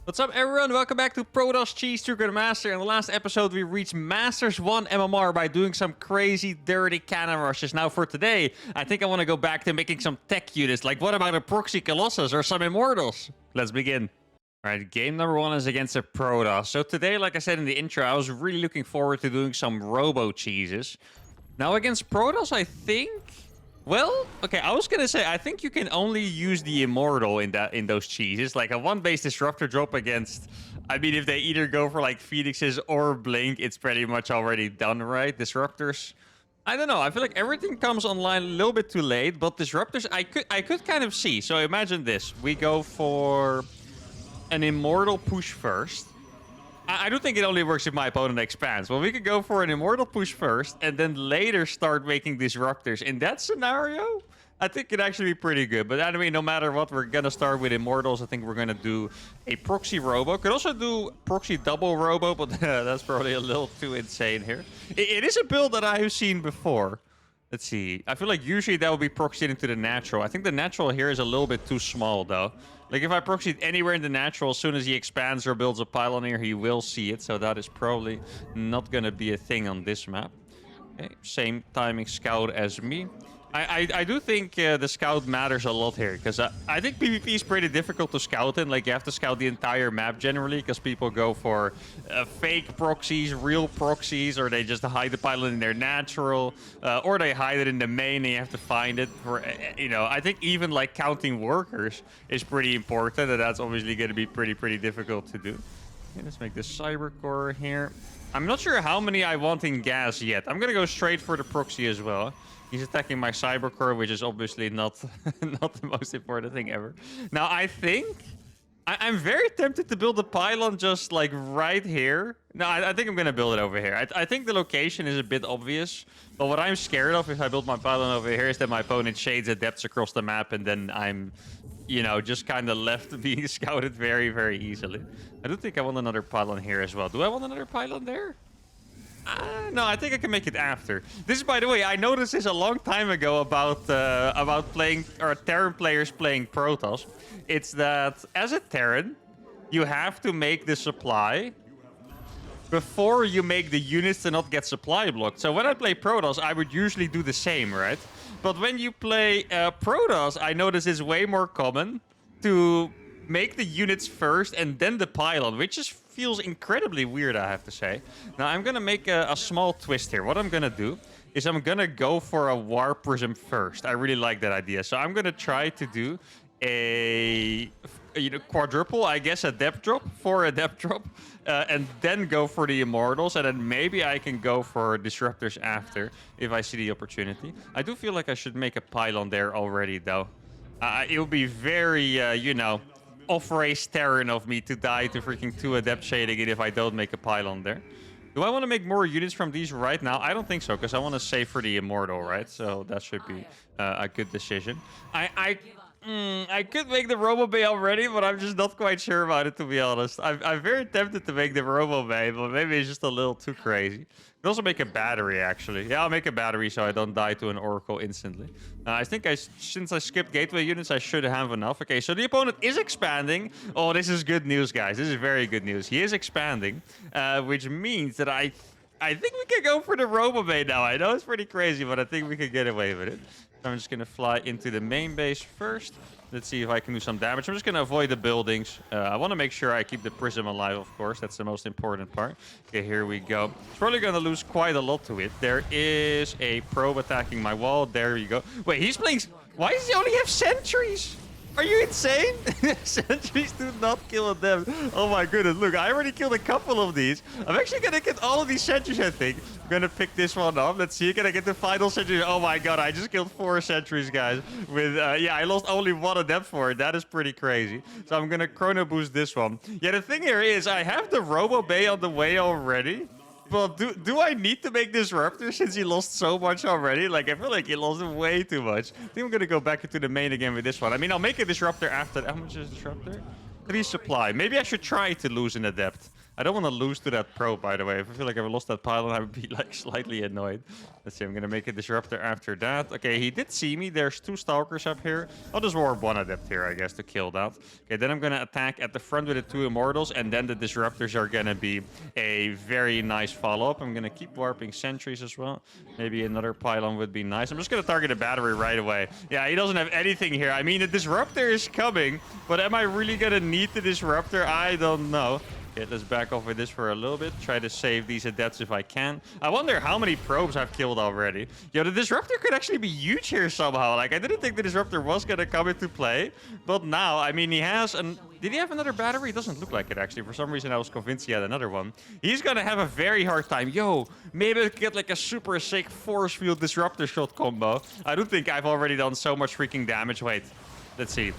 What's up, everyone? Welcome back to Protoss Cheese Trigger Master. In the last episode, we reached Masters 1 MMR by doing some crazy, dirty cannon rushes. Now, for today, I think I want to go back to making some tech units. Like, what about a Proxy Colossus or some Immortals? Let's begin. All right, game number 1 is against a Protoss. So today, like I said in the intro, I was really looking forward to doing some robo cheeses. Now, against Protoss, I think... Well, okay, I was gonna say, I think you can only use the Immortal in those cheeses. Like a 1-base Disruptor drop against... I mean, if they either go for like Phoenixes or Blink, it's pretty much already done, right? Disruptors... I don't know, I feel like everything comes online a little bit too late, but Disruptors I could kind of see. So imagine this, we go for an Immortal push first. I do think it only works if my opponent expands. Well, we could go for an Immortal push first and then later start making Disruptors. In that scenario, I think it'd actually be pretty good. But I mean, no matter what, we're going to start with Immortals. I think we're going to do a Proxy Robo. Could also do Proxy Double Robo, but that's probably a little too insane here. It is a build that I have seen before. Let's see. I feel like usually that would be proxied into the natural. I think the natural here is a little bit too small, though. Like, if I proxied anywhere in the natural, as soon as he expands or builds a pylon here, he will see it. So that is probably not going to be a thing on this map. Okay, same timing scout as me. I do think the scout matters a lot here, because I think PvP is pretty difficult to scout in. Like, you have to scout the entire map generally, because people go for fake proxies, real proxies, or they just hide the pylon in their natural, or they hide it in the main and you have to find it. For, you know, I think even like counting workers is pretty important, and that's obviously going to be pretty difficult to do. Okay, let's make this cyber core here. I'm not sure how many I want in gas yet. I'm going to go straight for the proxy as well. He's attacking my cyber core, which is obviously not not the most important thing ever. Now, I think... I'm very tempted to build a pylon just like right here. No, I think I'm going to build it over here. I think the location is a bit obvious. But what I'm scared of if I build my pylon over here is that my opponent shades adepts across the map. And then I'm, you know, just kind of left being scouted very easily. I do think I want another pylon here as well. Do I want another pylon there? No, I think I can make it after. This is, by the way, I noticed this a long time ago about playing, or Terran players playing Protoss. It's that as a Terran, you have to make the supply before you make the units to not get supply blocked. So when I play Protoss, I would usually do the same, right? But when you play Protoss, I notice it's way more common to make the units first and then the pylon, which just feels incredibly weird, I have to say. Now, I'm going to make a small twist here. What I'm going to do is I'm going to go for a War Prism first. I really like that idea. So I'm going to try to do a quadruple, I guess, a depth drop for a depth drop, and then go for the Immortals, and then maybe I can go for Disruptors after if I see the opportunity. I do feel like I should make a pylon there already, though. It would be very, you know, off-race Terran of me to die to freaking 2 adept shading it if I don't make a pylon there. Do I want to make more units from these right now? I don't think so, because I want to save for the Immortal, right? So that should be a good decision. I could make the Robo Bay already, but I'm just not quite sure about it, to be honest. I'm very tempted to make the Robo Bay, but maybe it's just a little too crazy. I could also make a battery, actually. Yeah, I'll make a battery so I don't die to an Oracle instantly. I think since I skipped Gateway units, I should have enough. Okay, so the opponent is expanding. Oh, this is good news, guys. This is very good news. He is expanding, which means that I think we can go for the Robo Bay now. I know it's pretty crazy, but I think we can get away with it. I'm just going to fly into the main base first. Let's see if I can do some damage. I'm just going to avoid the buildings. I want to make sure I keep the Prism alive, of course. That's the most important part. Okay, here we go. It's probably going to lose quite a lot to it. There is a probe attacking my wall. There you go. Wait, he's playing... Why does he only have sentries? Are you insane? Sentries do not kill them. Oh my goodness. Look, I already killed a couple of these. I'm actually going to get all of these sentries, I think. I'm going to pick this one up. Let's see. Can I get the final sentry? Oh my god, I just killed 4 sentries, guys. With, yeah, I lost only 1 adept for it. That is pretty crazy. So I'm going to chrono boost this one. Yeah, the thing here is I have the Robo Bay on the way already. Well, do I need to make Disruptor since he lost so much already? Like, I feel like he lost way too much. I think I'm going to go back into the main again with this one. I mean, I'll make a Disruptor after... How much is Disruptor? 3 supply. Maybe I should try to lose an Adept. I don't want to lose to that probe, by the way. If I feel like I lost that pylon, I would be like slightly annoyed. Let's see, I'm gonna make a disruptor after that. Okay, he did see me. There's 2 stalkers up here. I'll just warp 1 adept here, I guess, to kill that. Okay, then I'm gonna attack at the front with the 2 immortals, and then the disruptors are gonna be a very nice follow-up. I'm gonna keep warping sentries as well. Maybe another pylon would be nice. I'm just gonna target a battery right away. Yeah, he doesn't have anything here. I mean, the disruptor is coming, but am I really gonna need the disruptor? I don't know. Okay, let's back off with this for a little bit. Try to save these adepts if I can. I wonder how many probes I've killed already. Yo, the disruptor could actually be huge here somehow. Like, I didn't think the disruptor was gonna come into play, but now, I mean, he has an... Did he have another battery? It doesn't look like it, actually. For some reason, I was convinced he had another one. He's gonna have a very hard time. Yo, maybe I could get like a super sick force field disruptor shot combo. I don't think I've already done so much freaking damage. Wait, let's see.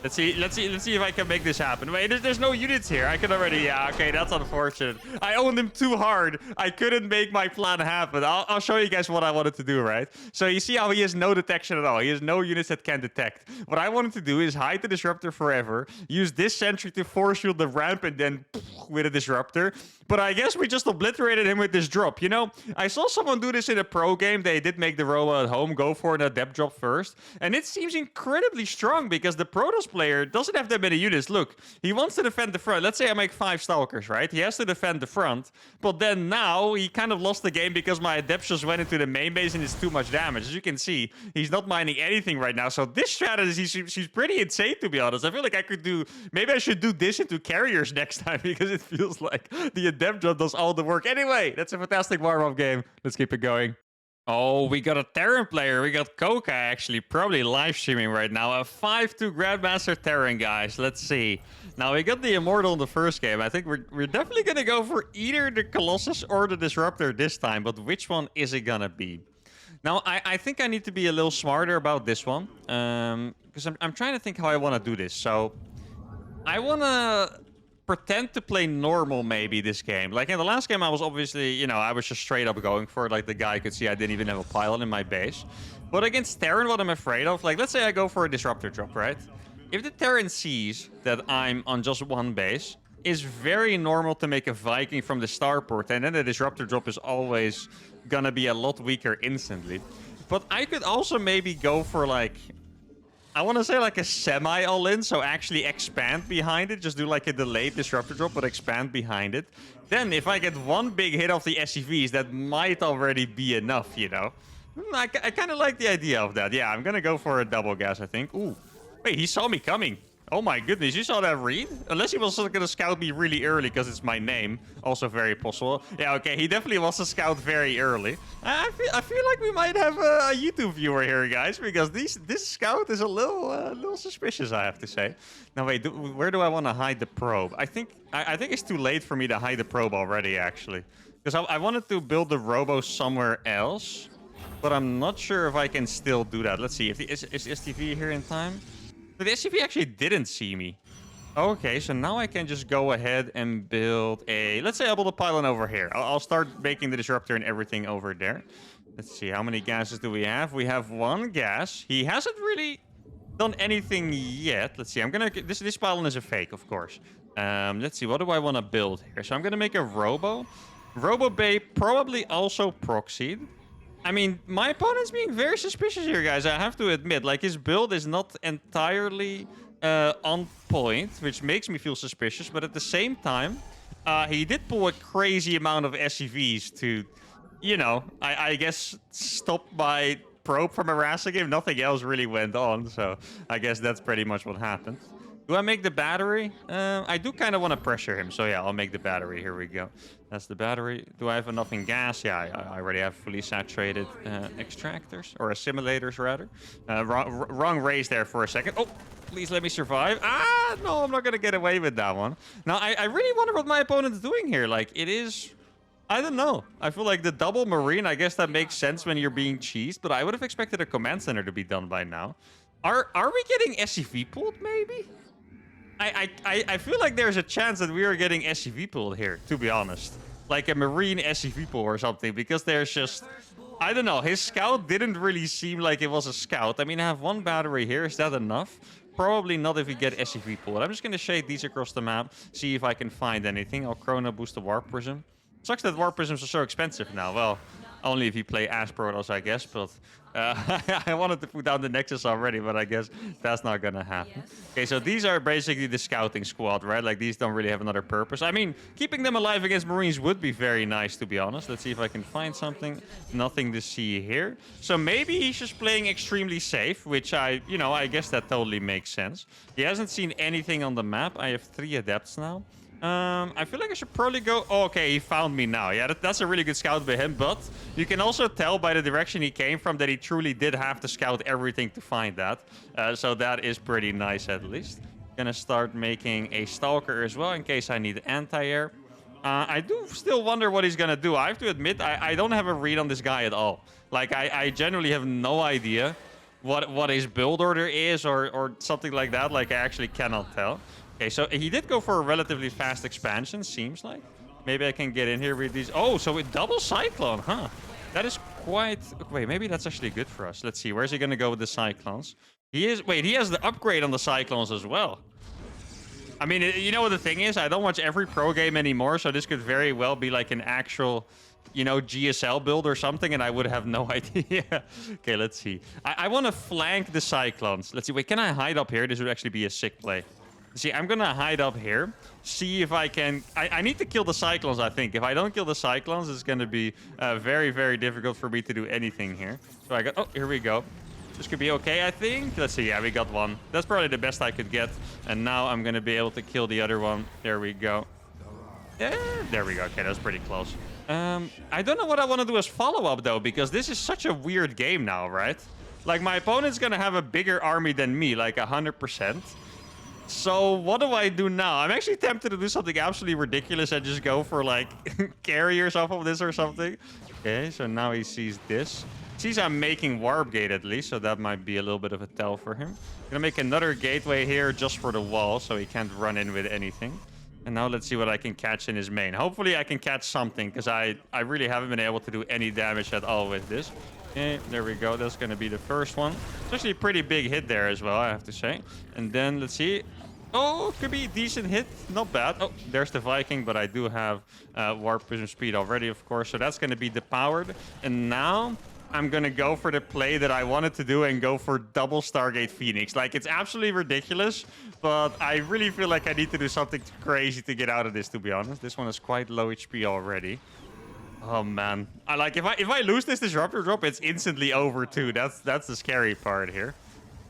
Let's see if I can make this happen. Wait, there's no units here. I can already... Yeah, okay, that's unfortunate. I owned him too hard. I couldn't make my plan happen. I'll show you guys what I wanted to do, right? So you see how he has no detection at all. He has no units that can detect. What I wanted to do is hide the disruptor forever, use this sentry to force shield the ramp, and then with a disruptor. But I guess we just obliterated him with this drop. You know, I saw someone do this in a pro game. They did make the robo at home go for an adept drop first. And it seems incredibly strong because the Protoss player doesn't have that many units. Look, he wants to defend the front. Let's say I make 5 stalkers, right? He has to defend the front. But then now he kind of lost the game because my adepts just went into the main base and it's too much damage. As you can see, he's not mining anything right now. So this strategy, she's pretty insane, to be honest. I feel like I could do... Maybe I should do this into carriers next time because it feels like the adept drop does all the work. Anyway, that's a fantastic warm-up game. Let's keep it going. Oh, we got a Terran player. We got Coca, actually, probably live streaming right now. A 5-2 Grandmaster Terran, guys. Let's see. Now, we got the Immortal in the first game. I think we're definitely going to go for either the Colossus or the Disruptor this time. But which one is it going to be? Now, I think I need to be a little smarter about this one. Because I'm trying to think how I want to do this. So, I want to pretend to play normal maybe this game. Like in the last game, I was obviously, you know, I was just straight up going for it. Like the guy could see I didn't even have a pylon in my base. But against Terran, what I'm afraid of, like let's say I go for a disruptor drop, right? If the Terran sees that I'm on just 1 base, it's very normal to make a Viking from the starport, and then the disruptor drop is always gonna be a lot weaker instantly. But I could also maybe go for like, I want to say like a semi all-in, so actually expand behind it. Just do like a delayed disruptor drop, but expand behind it. Then if I get 1 big hit off the SCVs, that might already be enough, you know? I kind of like the idea of that. Yeah, I'm going to go for a double gas, I think. Ooh, wait, he saw me coming. Oh my goodness, you saw that read? Unless he was going to scout me really early because it's my name. Also very possible. Yeah, okay, he definitely wants to scout very early. I feel like we might have a YouTube viewer here, guys, because this scout is a little suspicious, I have to say. Now, wait, where do I want to hide the probe? I think it's too late for me to hide the probe already, actually. Because I wanted to build the robo somewhere else, but I'm not sure if I can still do that. Let's see, is STV here in time? The SCV actually didn't see me. Okay, so now I can just go ahead and build a... Let's say I build a pylon over here. I'll start making the disruptor and everything over there. Let's see, how many gases do we have? We have 1 gas. He hasn't really done anything yet. Let's see, I'm gonna... This pylon is a fake, of course. Let's see, what do I want to build here? So I'm gonna make a robo. Robo Bay, probably also proxied. I mean, my opponent's being very suspicious here, guys. I have to admit, like, his build is not entirely on point, which makes me feel suspicious. But at the same time, he did pull a crazy amount of SCVs to, you know, I guess stop my probe from harassing him. Nothing else really went on, so I guess that's pretty much what happened. Do I make the battery? I do kind of want to pressure him, so yeah, I'll make the battery. Here we go. That's the battery. Do I have enough in gas? Yeah, I already have fully saturated extractors, or assimilators, rather. Wrong raise there for a second. Oh, please let me survive. Ah, no, I'm not going to get away with that one. Now, I really wonder what my opponent's doing here. Like, it is... I don't know. I feel like the double marine, I guess that makes sense when you're being cheesed, but I would have expected a command center to be done by now. Are we getting SCV pulled, maybe? I feel like there's a chance that we are getting SCV pulled here, to be honest. Like a marine SCV pull or something, because there's just... I don't know, his scout didn't really seem like it was a scout. I mean, I have 1 battery here, is that enough? Probably not if we get SCV pulled. I'm just going to shade these across the map, see if I can find anything. I'll Chrono boost the Warp Prism. Sucks that Warp Prisms are so expensive now. Well, only if you play as Protoss, I guess. But I wanted to put down the Nexus already, but I guess that's not going to happen. Okay, so these are basically the scouting squad, right? Like, these don't really have another purpose. I mean, keeping them alive against Marines would be very nice, to be honest. Let's see if I can find something. Nothing to see here. So maybe he's just playing extremely safe, which I guess that totally makes sense. He hasn't seen anything on the map. I have 3 Adepts now. I feel like I should probably go... Oh, okay, he found me now. Yeah, that's a really good scout by him, but you can also tell by the direction he came from that he truly did have to scout everything to find that. So that is pretty nice, at least. Gonna start making a Stalker as well, in case I need anti-air. I do still wonder what he's gonna do. I have to admit, I don't have a read on this guy at all. Like, I genuinely have no idea what his build order is or something like that. Like, I actually cannot tell. Okay, so he did go for a relatively fast expansion, seems like. Maybe I can get in here with these. Oh, so with double Cyclone, huh? That is quite... Wait, maybe that's actually good for us. Let's see, where's he gonna go with the Cyclones? Wait, he has the upgrade on the Cyclones as well. I mean, you know what the thing is? I don't watch every pro game anymore, so this could very well be like an actual... GSL build or something, and I would have no idea. Okay, let's see. I want to flank the Cyclones. Let's see. Wait, can I hide up here? This would actually be a sick play. See, I'm gonna hide up here. See if I can... I need to kill the Cyclones, I think. If I don't kill the Cyclones, it's gonna be very, very difficult for me to do anything here. So I got... Oh, here we go. This could be okay, I think. Let's see. Yeah, we got one. That's probably the best I could get. And now I'm gonna be able to kill the other one. There we go. Yeah, there we go. Okay, that was pretty close. I don't know what I want to do as follow-up, though, because this is such a weird game now, right? Like, my opponent's gonna have a bigger army than me, like 100%. So what do I do now? I'm actually tempted to do something absolutely ridiculous and just go for, like, carriers off of this or something. Okay, so now he sees this. Sees I'm making Warp Gate at least, so that might be a little bit of a tell for him. Gonna make another gateway here just for the wall, so he can't run in with anything. And now let's see what I can catch in his main. Hopefully I can catch something, because I really haven't been able to do any damage at all with this. Okay, there we go. That's going to be the first one. It's actually a pretty big hit there as well, I have to say. And then, let's see. Oh, could be a decent hit. Not bad. Oh, there's the Viking, but I do have Warp Prism speed already, of course. So that's going to be depowered. And now I'm going to go for the play that I wanted to do and go for double Stargate Phoenix. Like, it's absolutely ridiculous, but I really feel like I need to do something crazy to get out of this, to be honest. This one is quite low HP already. Oh man, if I lose this disruptor drop, it's instantly over too. That's the scary part here.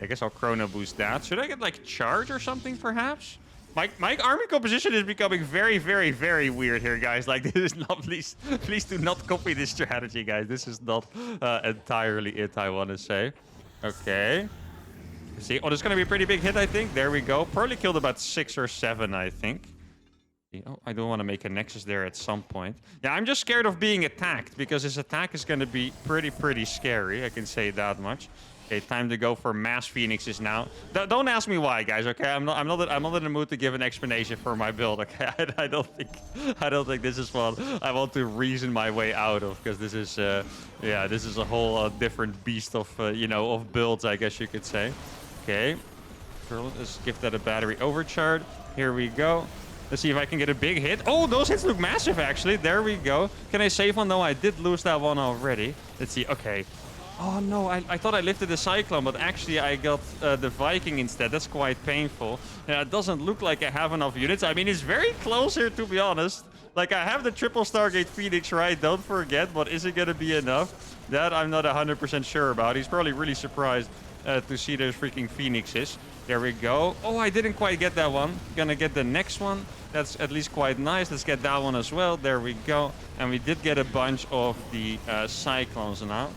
I guess I'll Chrono boost that. Should I get like charge or something perhaps? My army composition is becoming very, very, very weird here, guys. Like, this is not... Please do not copy this strategy, guys. This is not entirely it, I want to say. Okay. See, oh, this is going to be a pretty big hit, I think. There we go. Probably killed about 6 or 7, I think. Oh, I do want to make a Nexus there at some point. Yeah, I'm just scared of being attacked, because his attack is going to be pretty scary. I can say that much. Okay, time to go for mass Phoenixes now. Don't ask me why, guys. Okay, I'm not in the mood to give an explanation for my build. Okay, I don't think this is what I want to reason my way out of, because this is this is a whole different beast of of builds, I guess you could say. Okay, let's give that a battery overcharge. Here we go. Let's see if I can get a big hit. Oh, those hits look massive, actually. There we go. Can I save one? No, I did lose that one already. Let's see. Okay. Oh, no. I thought I lifted the Cyclone, but actually I got the Viking instead. That's quite painful. Yeah, it doesn't look like I have enough units. I mean, it's very close here, to be honest. Like, I have the triple Stargate Phoenix, right? Don't forget. But is it going to be enough? That I'm not 100% sure about. He's probably really surprised to see those freaking Phoenixes. There we go. Oh, I didn't quite get that one. Gonna get the next one. That's at least quite nice. Let's get that one as well. There we go. And we did get a bunch of the Cyclones now.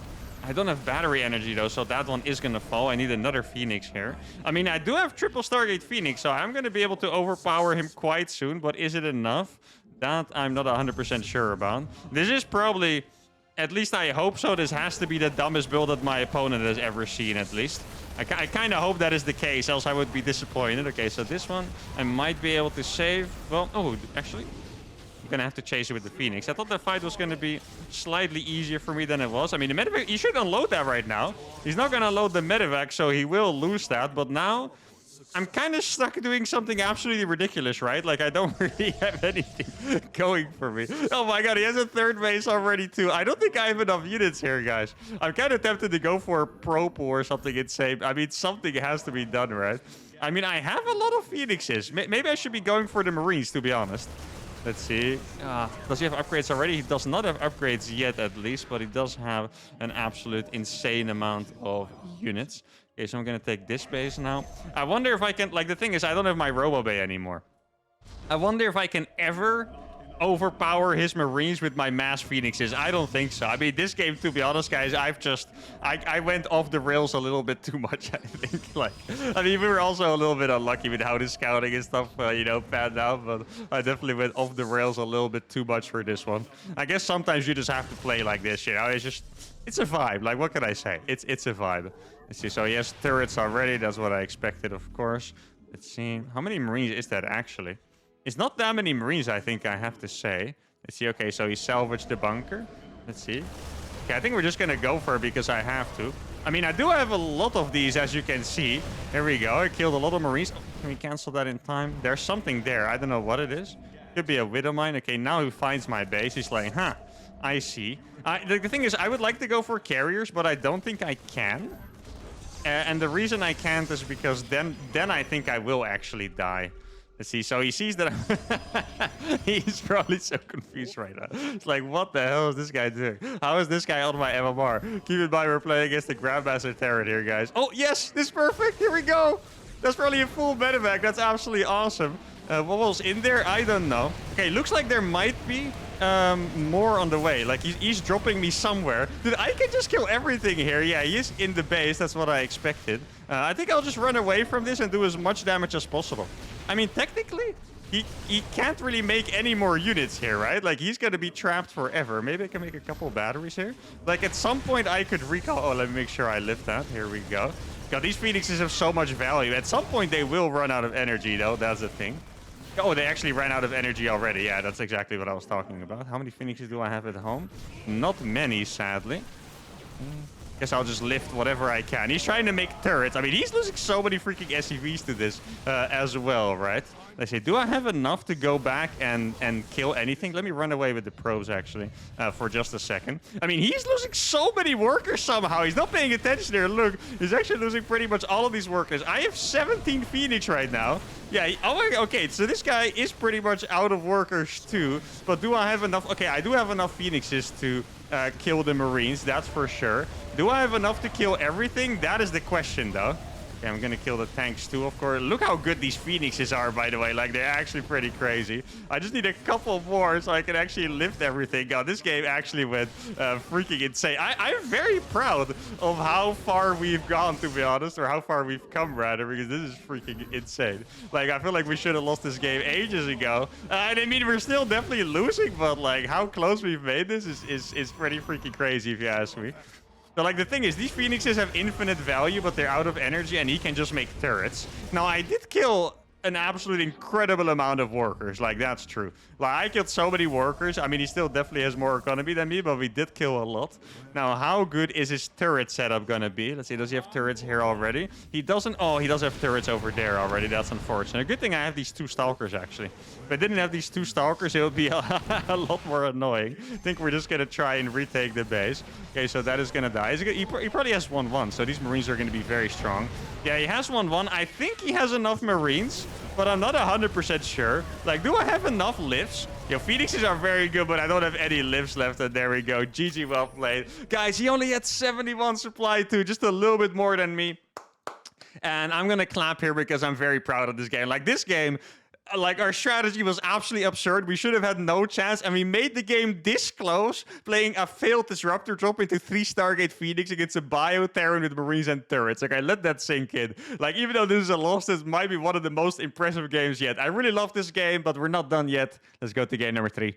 I don't have battery energy, though, so that one is gonna fall. I need another Phoenix here. I mean, I do have triple Stargate Phoenix, so I'm gonna be able to overpower him quite soon. But is it enough? That I'm not 100% sure about. This is probably... At least I hope so. This has to be the dumbest build that my opponent has ever seen, at least. I kind of hope that is the case, else I would be disappointed. Okay, so this one I might be able to save. Well, oh, actually, I'm going to have to chase it with the Phoenix. I thought the fight was going to be slightly easier for me than it was. I mean, the medevac, he should unload that right now. He's not going to load the medevac, so he will lose that. But now, I'm kind of stuck doing something absolutely ridiculous, right? Like, I don't really have anything going for me. Oh my god, he has a third base already, too. I don't think I have enough units here, guys. I'm kind of tempted to go for a Propo or something insane. I mean, something has to be done, right? I mean, I have a lot of Phoenixes. Maybe I should be going for the Marines, to be honest. Let's see. Does he have upgrades already? He does not have upgrades yet, at least, but he does have an absolute insane amount of units. Okay, so I'm going to take this base now. I wonder if I can... Like, the thing is, I don't have my Robo Bay anymore. I wonder if I can ever overpower his Marines with my mass Phoenixes. I don't think so. I mean, this game, to be honest, guys, I went off the rails a little bit too much, I think. Like, I mean, we were also a little bit unlucky with how the scouting and stuff, you know, panned out, but I definitely went off the rails a little bit too much for this one. I guess sometimes you just have to play like this, you know? It's a vibe. Like, what can I say? It's a vibe. Let's see. So he has turrets already. That's what I expected, of course. Let's see. How many Marines is that, actually? It's not that many Marines, I think I have to say. Let's see. Okay, so he salvaged the bunker. Let's see. Okay, I think we're just going to go for it because I have to. I mean, I do have a lot of these, as you can see. There we go. I killed a lot of Marines. Oh, can we cancel that in time? There's something there. I don't know what it is. Could be a widow mine. Okay, now he finds my base. He's like, huh, I see. The thing is, I would like to go for carriers, but I don't think I can. And the reason I can't is because then I think I will actually die. Let's see. So he sees that he's probably so confused right now. It's like, what the hell is this guy doing? How is this guy on my MMR? Keep in mind, we're playing against the Grandmaster Terran here, guys. Oh, yes, this is perfect. Here we go. That's probably a full medevac. That's absolutely awesome. What was in there? I don't know. Okay, looks like there might be more on the way. Like, he's dropping me somewhere. Dude, I can just kill everything here. Yeah, he is in the base. That's what I expected. I think I'll just run away from this and do as much damage as possible. I mean, technically, he can't really make any more units here, right? Like, he's going to be trapped forever. Maybe I can make a couple batteries here. Like, at some point, I could recall... Oh, let me make sure I lift that. Here we go. God, these Phoenixes have so much value. At some point, they will run out of energy, though. That's the thing. Oh, they actually ran out of energy already. Yeah, that's exactly what I was talking about. How many Phoenixes do I have at home? Not many, sadly. Guess I'll just lift whatever I can. He's trying to make turrets. I mean, he's losing so many freaking SCVs to this as well, right? Let's see. Do I have enough to go back and kill anything? Let me run away with the probes, actually, for just a second. I mean, he's losing so many workers somehow. He's not paying attention here. Look, he's actually losing pretty much all of these workers. I have 17 Phoenix right now. Yeah, okay, so this guy is pretty much out of workers too. But do I have enough? Okay, I do have enough Phoenixes to kill the Marines, that's for sure. Do I have enough to kill everything? That is the question, though. Okay, I'm gonna kill the tanks too, of course. Look how good these Phoenixes are, by the way. Like, they're actually pretty crazy. I just need a couple more so I can actually lift everything. God, this game actually went freaking insane. I'm very proud of how far we've gone, to be honest. Or how far we've come, rather, because this is freaking insane. Like, I feel like we should have lost this game ages ago. And I mean, we're still definitely losing, but like, how close we've made this is pretty freaking crazy, if you ask me. So, like, the thing is, these Phoenixes have infinite value, but they're out of energy, and he can just make turrets. Now, I did kill an absolute incredible amount of workers. Like, that's true. Like, I killed so many workers. I mean, he still definitely has more economy than me, but we did kill a lot. Now, how good is his turret setup gonna be? Let's see, does he have turrets here already? He doesn't. Oh, he does have turrets over there already. That's unfortunate. Good thing I have these two Stalkers, actually. If I didn't have these two Stalkers, it would be a lot more annoying. I think we're just gonna try and retake the base. Okay, so that is gonna die. He probably has 1-1, so these Marines are gonna be very strong. Yeah, he has 1-1. I think he has enough Marines, but I'm not 100% sure. Like, do I have enough lifts? Yo, Phoenixes are very good, but I don't have any lifts left, and there we go. GG, well played. Guys, he only had 71 supply too, just a little bit more than me. And I'm gonna clap here because I'm very proud of this game. Like, this game... Like, our strategy was absolutely absurd. We should have had no chance, and we made the game this close, playing a failed Disruptor drop into 3 Stargate Phoenix against a Bio Terran with Marines and turrets. Like, I let that sink in. Like, even though this is a loss, this might be one of the most impressive games yet. I really love this game, but we're not done yet. Let's go to game number 3.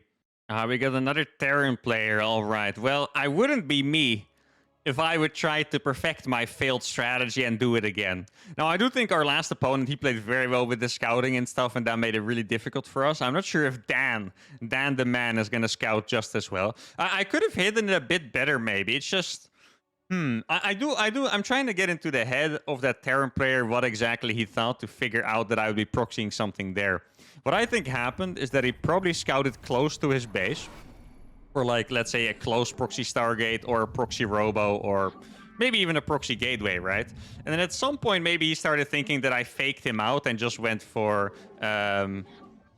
We got another Terran player. All right. Well, I wouldn't be me if I would try to perfect my failed strategy and do it again. Now, I do think our last opponent, he played very well with the scouting and stuff, and that made it really difficult for us. I'm not sure if Dan the man, is going to scout just as well. I could have hidden it a bit better, maybe. It's just... I'm trying to get into the head of that Terran player, what exactly he thought, to figure out that I would be proxying something there. What I think happened is that he probably scouted close to his base for, like, let's say a close proxy Stargate or a proxy robo or maybe even a proxy gateway, right? And then at some point, maybe he started thinking that I faked him out and just went for,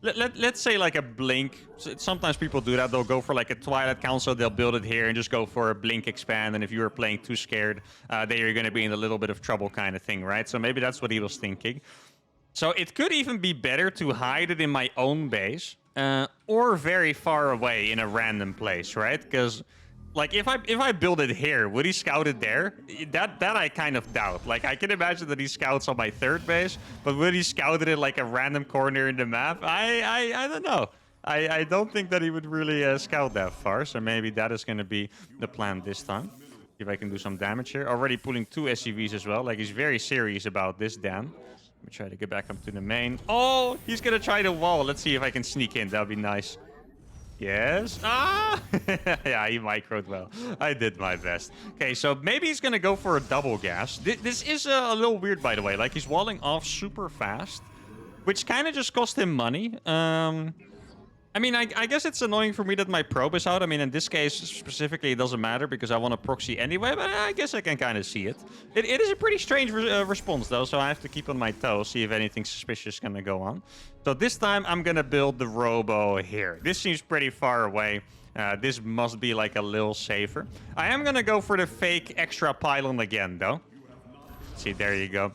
let's say like a blink. Sometimes people do that. They'll go for like a Twilight Council. They'll build it here and just go for a blink expand. And if you were playing too scared, then you're going to be in a little bit of trouble kind of thing, right? So maybe that's what he was thinking. So it could even be better to hide it in my own base or very far away in a random place, right? Because like if I build it here, would he scout it there? That I kind of doubt. Like I can imagine that he scouts on my third base, but would he scout it in like a random corner in the map? I don't know. I don't think that he would really scout that far. So maybe that is going to be the plan this time. If I can do some damage here. Already pulling 2 SCVs as well. Like he's very serious about this, Dan. Let me try to get back up to the main. Oh, he's going to try the wall. Let's see if I can sneak in. That would be nice. Yes. Ah! Yeah, he microed well. I did my best. Okay, so maybe he's going to go for a double gas. This is a little weird, by the way. Like, he's walling off super fast, which kind of just cost him money. I mean, I guess it's annoying for me that my probe is out. I mean, in this case, specifically, it doesn't matter because I want to proxy anyway, but I guess I can kind of see it. It is a pretty strange response, though, so I have to keep on my toes, see if anything suspicious is going to go on. So this time, I'm going to build the robo here. This seems pretty far away. This must be, like, a little safer. I am going to go for the fake extra pylon again, though. See, there you go.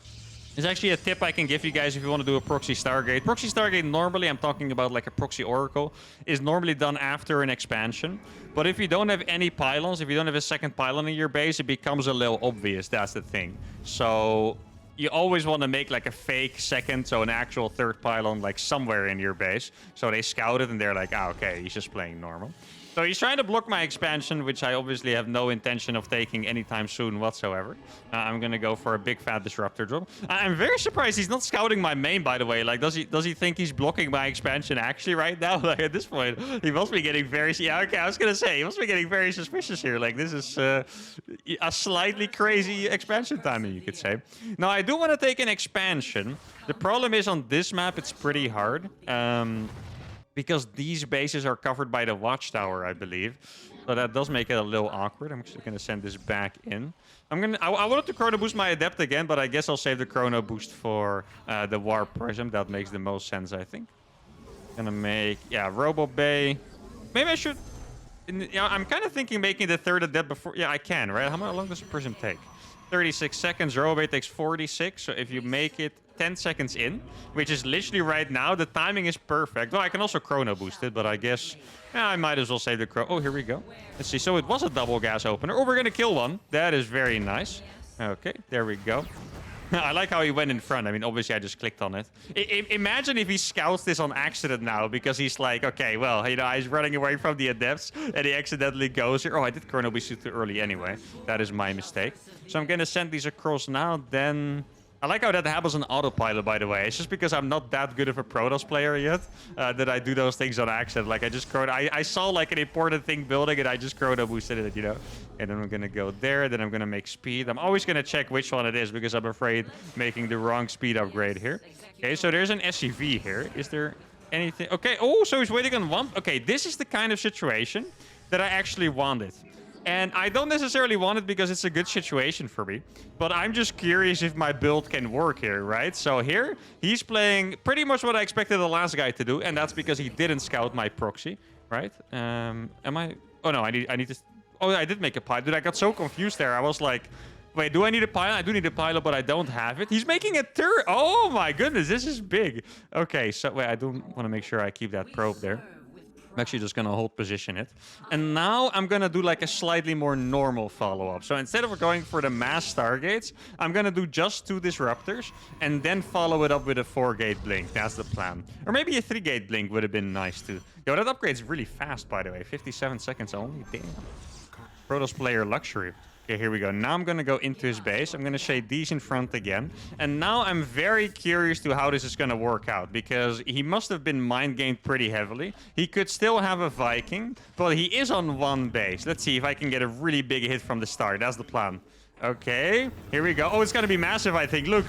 There's actually a tip I can give you guys if you want to do a proxy Stargate. Proxy Stargate, normally, I'm talking about like a proxy Oracle, is normally done after an expansion. But if you don't have any pylons, if you don't have a second pylon in your base, it becomes a little obvious. That's the thing. So you always want to make like a fake second, so an actual third pylon like somewhere in your base. So they scout it and they're like, ah, okay, he's just playing normal. So he's trying to block my expansion, which I obviously have no intention of taking anytime soon whatsoever. I'm going to go for a big fat disruptor drop. I'm very surprised he's not scouting my main, by the way. Like, does he think he's blocking my expansion actually right now? Like, at this point, he must be getting very... Yeah, okay, I was going to say, he must be getting very suspicious here. Like, this is a slightly crazy expansion timing, you could say. Now, I do want to take an expansion. The problem is on this map, it's pretty hard. Because these bases are covered by the watchtower, I believe. So that does make it a little awkward. I'm actually going to send this back in. I wanted to chrono boost my adept again, but I guess I'll save the chrono boost for the warp prism. That makes the most sense, I think. Gonna make, yeah, robo bay. Maybe I should... Yeah, I'm kind of thinking making the third adept before... Yeah, I can, right? How long does a prism take? 36 seconds. Robo bay takes 46. So if you make it 10 seconds in, which is literally right now, the timing is perfect. Well, I can also chrono boost it, but I guess I might as well save the chrono. Oh, here we go. Let's see. So it was a double gas opener. Oh, we're going to kill one. That is very nice. Okay, there we go. I like how he went in front. I mean, obviously, I just clicked on it. Imagine if he scouts this on accident now, because he's like, okay, well, you know, he's running away from the adepts, and he accidentally goes here. Oh, I did chrono boost too early anyway. That is my mistake. So I'm going to send these across now, then... I like how that happens on autopilot, by the way. It's just because I'm not that good of a Protoss player yet that I do those things on accident. Like, I saw, like, an important thing building, and I just chrono boosted it, you know? And then I'm going to go there. Then I'm going to make speed. I'm always going to check which one it is, because I'm afraid making the wrong speed upgrade here. Okay, so there's an SCV here. Is there anything? Okay, oh, so he's waiting on one. Okay, this is the kind of situation that I actually wanted. And I don't necessarily want it because it's a good situation for me. But I'm just curious if my build can work here, right? So here, he's playing pretty much what I expected the last guy to do. And that's because he didn't scout my proxy, right? Am I... Oh, no, I need to... Oh, I did make a pilot. Dude, I got so confused there. I was like, wait, do I need a pilot? I do need a pilot, but I don't have it. He's making a turret. Oh, my goodness. This is big. Okay, so wait, I do want to make sure I keep that probe there. I'm actually just going to hold position it. And now I'm going to do like a slightly more normal follow-up. So instead of going for the mass Stargates, I'm going to do just 2 disruptors and then follow it up with a 4-gate blink. That's the plan. Or maybe a 3-gate blink would have been nice too. Yo, that upgrade's really fast, by the way. 57 seconds only. Damn. Protoss player luxury. Okay, here we go. Now I'm going to go into his base. I'm going to shade these in front again. And now I'm very curious to how this is going to work out, because he must have been mind-gamed pretty heavily. He could still have a Viking, but he is on one base. Let's see if I can get a really big hit from the start. That's the plan. Okay, here we go. Oh, it's going to be massive, I think. Look.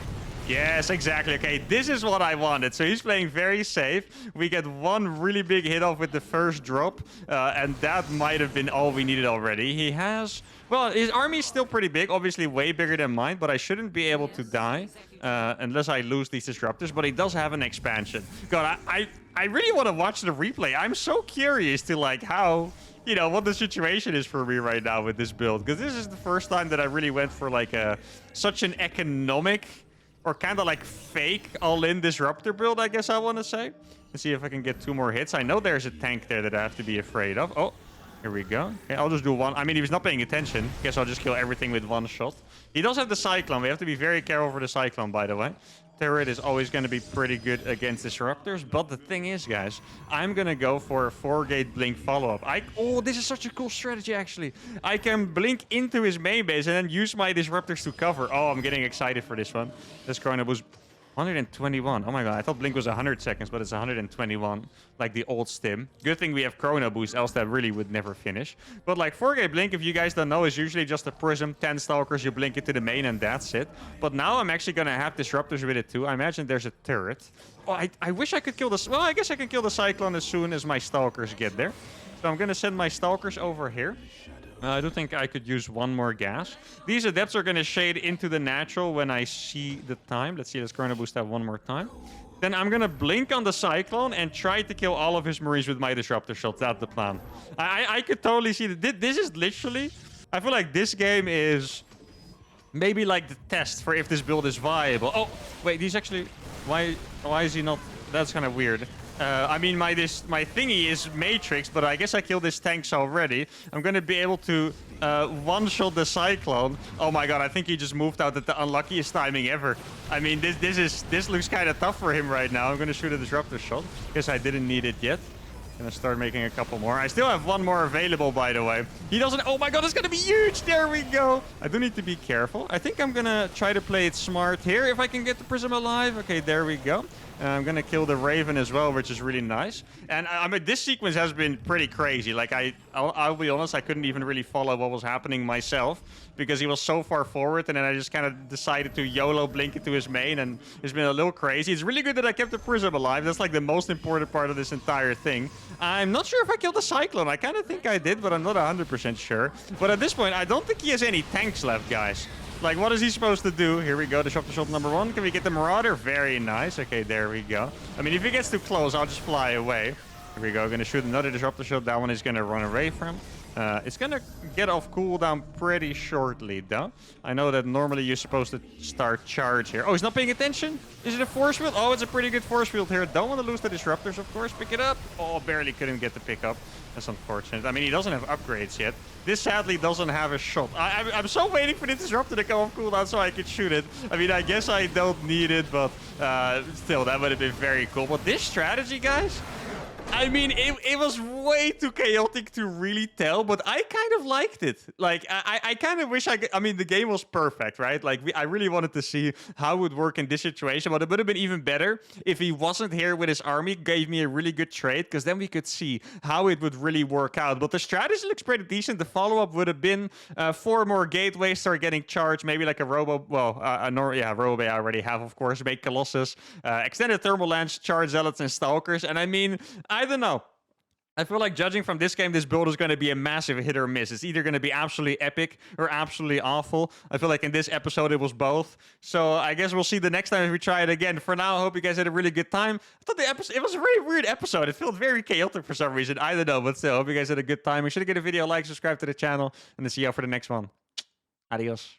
Yes, exactly. Okay, this is what I wanted. So he's playing very safe. We get one really big hit off with the first drop, and that might have been all we needed already. He has... Well, his army is still pretty big, obviously way bigger than mine, but I shouldn't be able to die unless I lose these disruptors. But he does have an expansion. God, I really want to watch the replay. I'm so curious to, like, how... You know, what the situation is for me right now with this build. Because this is the first time that I really went for, like, such an economic... Or kind of like fake all-in disruptor build, I guess I want to say. Let's see if I can get 2 more hits. I know there's a tank there that I have to be afraid of. Oh, here we go. Okay, I'll just do one. I mean, he was not paying attention. Guess I'll just kill everything with one shot. He does have the Cyclone. We have to be very careful for the Cyclone, by the way. Turret is always going to be pretty good against disruptors. But the thing is, guys, I'm going to go for a 4-gate blink follow-up. Oh, this is such a cool strategy, actually. I can blink into his main base and then use my disruptors to cover. Oh, I'm getting excited for this one. This Chrono Boost 121. Oh my god, I thought Blink was 100 seconds, but it's 121, like the old stim. Good thing we have Chrono Boost, else that really would never finish. But like 4K Blink, if you guys don't know, is usually just a prism, 10 Stalkers, you blink it to the main, and that's it. But now I'm actually gonna have Disruptors with it too. I imagine there's a turret. Oh, I wish I could kill this. Well, I guess I can kill the Cyclone as soon as my Stalkers get there. So I'm gonna send my Stalkers over here. I do think I could use one more gas. These adepts are going to shade into the natural when I see the time. Let's see, let's Chrono Boost that one more time. Then I'm going to blink on the Cyclone and try to kill all of his Marines with my Disruptor shots. That's the plan. I could totally see that. This is literally... I feel like this game is maybe like the test for if this build is viable. Oh, wait, he's actually... Why is he not... That's kind of weird. I mean, my thingy is Matrix, but I guess I killed his tanks already. I'm going to be able to one-shot the Cyclone. Oh my god, I think he just moved out at the unluckiest timing ever. I mean, this looks kind of tough for him right now. I'm going to shoot a Disruptor shot. Guess I didn't need it yet. Gonna start making a couple more. I still have one more available, by the way. He doesn't... Oh my god, it's gonna be huge! There we go! I do need to be careful. I think I'm gonna try to play it smart here if I can get the Prism alive. Okay, there we go. I'm gonna kill the Raven as well, which is really nice. And I mean, this sequence has been pretty crazy. Like, I'll be honest, I couldn't even really follow what was happening myself because he was so far forward, and then I just kind of decided to YOLO blink into his main, and it's been a little crazy. It's really good that I kept the Prism alive. That's like the most important part of this entire thing. I'm not sure if I killed the Cyclone. I kind of think I did, but I'm not 100% sure. But at this point, I don't think he has any tanks left, guys. Like, what is he supposed to do? Here we go, Disruptor shot number 1. Can we get the Marauder? Very nice. Okay, there we go. I mean, if he gets too close, I'll just fly away. Here we go. Gonna shoot another Disruptor shot. That one is gonna run away from. It's gonna get off cooldown pretty shortly, though. I know that normally you're supposed to start charge here. Oh, he's not paying attention? Is it a force field? Oh, it's a pretty good force field here. Don't want to lose the Disruptors, of course. Pick it up. Oh, barely couldn't get the pickup. That's unfortunate. I mean, he doesn't have upgrades yet. This sadly doesn't have a shot. I'm so waiting for the Disruptor to come off cooldown so I could shoot it. I mean, I guess I don't need it, but still, that would have been very cool. But this strategy, guys... I mean, it was way too chaotic to really tell, but I kind of liked it. Like, I kind of wish I mean, the game was perfect, right? Like, I really wanted to see how it would work in this situation, but it would have been even better if he wasn't here with his army, gave me a really good trade, because then we could see how it would really work out. But the strategy looks pretty decent. The follow-up would have been 4 more gateways, start getting charged, maybe like a robo, well, robo I already have, of course, make Colossus, extended thermal lance, charge zealots and stalkers, and I mean, I don't know. I feel like judging from this game, this build is going to be a massive hit or miss. It's either going to be absolutely epic or absolutely awful. I feel like in this episode, it was both. So I guess we'll see the next time if we try it again. For now, I hope you guys had a really good time. I thought the episode, it was a very weird episode. It felt very chaotic for some reason. I don't know, but still, I hope you guys had a good time. Make sure to give the video a like, subscribe to the channel, and then see you all for the next one. Adios.